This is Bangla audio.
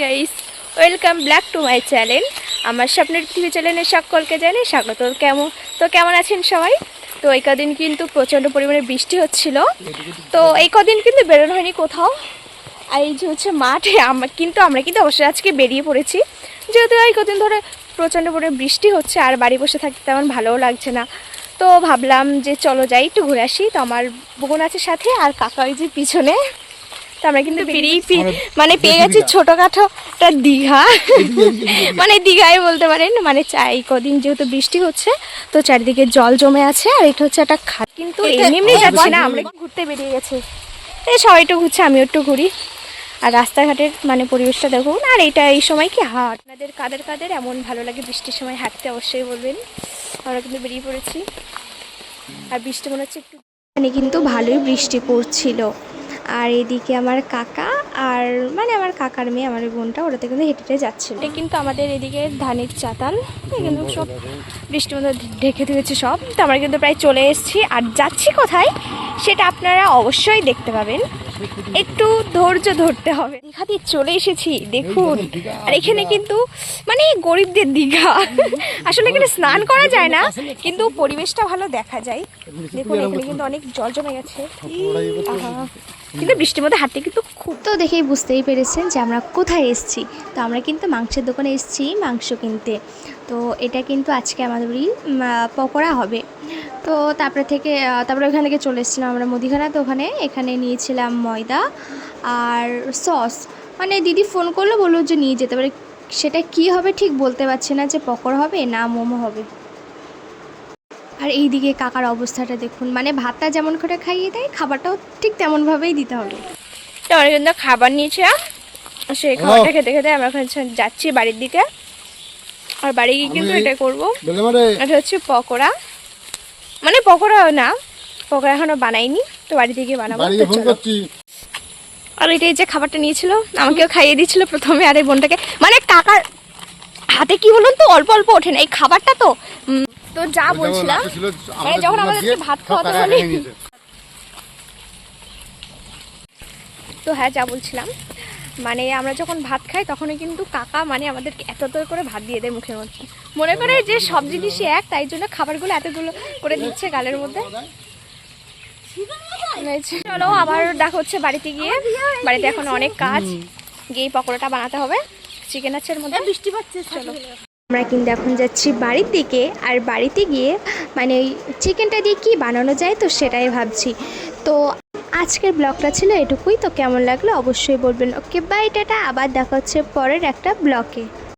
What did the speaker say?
Guys, welcome back to my channel. আমার স্বপ্নের পৃথিবী চ্যানেলে সকলকে জানাই স্বাগত। কেমন আছেন সবাই? তো এই কদিন কিন্তু প্রচণ্ড পরিমাণে বৃষ্টি হচ্ছিল, তো এই কদিন কিন্তু বেরোনো হয়নি কোথাও। আর এই যে হচ্ছে মাঠে আমরা কিন্তু অবশ্যই আজকে বেরিয়ে পড়েছি, যেহেতু এই কদিন ধরে প্রচণ্ড পরিমাণে বৃষ্টি হচ্ছে আর বাড়ি বসে থাকতে তেমন ভালোও লাগছে না। তো ভাবলাম যে চলো যাই, একটু ঘুরে আসি। তো আমার বোন আছে সাথে আর কাকা ওই যে পিছনে। তো আমরা কিন্তু পেয়ে গেছি ছোটোখাটো একটা দীঘা, মানে দীঘায় বলতে পারেন। মানে চাই কদিন যেহেতু বৃষ্টি হচ্ছে তো চারিদিকে জল জমে আছে, আর এটা হচ্ছে একটা খাট। কিন্তু এমনি যাচ্ছি না, আমরা ঘুরতে বেরিয়ে গেছি। এই সবাই একটু ঘুরছে, আমিও একটু ঘুরি। আর রাস্তাঘাটের মানে পরিবেশটা দেখুন। আর এটা এই সময় কি হাট, আপনাদের কাদের এমন ভালো লাগে বৃষ্টির সময় হাঁটতে অবশ্যই বলবেন। আমরা কিন্তু বেরিয়ে পড়েছি, আর বৃষ্টি মনে হচ্ছে একটু, মানে কিন্তু ভালোই বৃষ্টি পড়ছিল। আর এদিকে আমার কাকা আর মানে আমার কাকার মেয়ে, আমার বোনটা, ওরাতে কিন্তু হেঁটে হেঁটে যাচ্ছিল। এটা কিন্তু আমাদের এদিকে ধানের চাতাল, কিন্তু সব বৃষ্টির মধ্যে ঢেকে দিয়েছে সব। তো আমরা কিন্তু প্রায় চলে এসেছি, আর যাচ্ছি কোথায় সেটা আপনারা অবশ্যই দেখতে পাবেন। একটু ধৈর্য ধরতে হবে। দীঘাতে চলে এসেছি দেখুন। আর এখানে কিন্তু মানে গরিবদের দীঘা, আসলে এখানে স্নান করা যায় না, কিন্তু পরিবেশটা ভালো দেখা যায়। দেখুন এখানে কিন্তু অনেক জল জমে গেছে, কিন্তু বৃষ্টির মধ্যে হাঁটতে কিন্তু খুব। তো দেখেই বুঝতেই পেরেছেন যে আমরা কোথায় এসেছি। তো আমরা কিন্তু মাংসের দোকানে এসেছি মাংস কিনতে। তো এটা কিন্তু আজকে আমাদেরই পকোড়া হবে। তো তারপরে ওখান থেকে চলে এসেছিলাম আমরা মুদিখানা। তো এখানে নিয়েছিলাম ময়দা আর সস। মানে দিদি ফোন করলো, বললো যে নিয়ে যেতে পারে। সেটা কি হবে ঠিক বলতে পারছি না, যে পকোড়া হবে না মোমো হবে। আর এই দিকে কাকার অবস্থাটা দেখুন, মানে ভাতটা যেমন করে খাইয়ে দেয়, খাবারটাও ঠিক তেমনভাবেই দিতে হবে। তো আমরা কিন্তু খাবার নিয়েছি, সেই খাবারটা খেতে খেতে আমরা যাচ্ছি বাড়ির দিকে। আর বাড়ি গিয়ে কিন্তু এটা করবো, এটা হচ্ছে পকোড়া। মানে পকোড়া না, পকোড়া এখনো বানাইনি, তো বাড়ি থেকে বানাবো। আর এটাই যে খাবারটা নিয়েছিল, আমাকেও খাইয়ে দিয়েছিল প্রথমে, আর এই বোনটাকে। মানে কাকার হাতে কি বলুন তো, অল্প অল্প ওঠে না এই খাবারটা। তো যা বলছিলাম, যখন আমাদেরকে ভাত খাওয়াতে হলে, তো হ্যাঁ যা বলছিলাম, মানে আমরা যখন ভাত খাই তখনই কিন্তু কাকা মানে আমাদেরকে এত করে ভাত দিয়ে দেয় মুখের মধ্যে। মনে করে যে সব জিনিসই এক, তাই জন্য খাবারগুলো এতগুলো করে দিচ্ছে গালের মধ্যে। চলো আবার দেখা হচ্ছে বাড়িতে গিয়ে। বাড়িতে এখন অনেক কাজ, গিয়ে পকোড়াটা বানাতে হবে। চিকেন আছে এর মধ্যে, বৃষ্টি পাচ্ছে। চলো আমরা কিন্তু এখন যাচ্ছি বাড়ির দিকে। আর বাড়িতে গিয়ে মানে ওই চিকেনটা দিয়ে কী বানানো যায় তো সেটাই ভাবছি। তো আজকের ব্লগটা ছিল এটুকুই। তো কেমন লাগলো অবশ্যই বলবেন। Okay bye, tata. আবার দেখা হচ্ছে পরের একটা ব্লগে।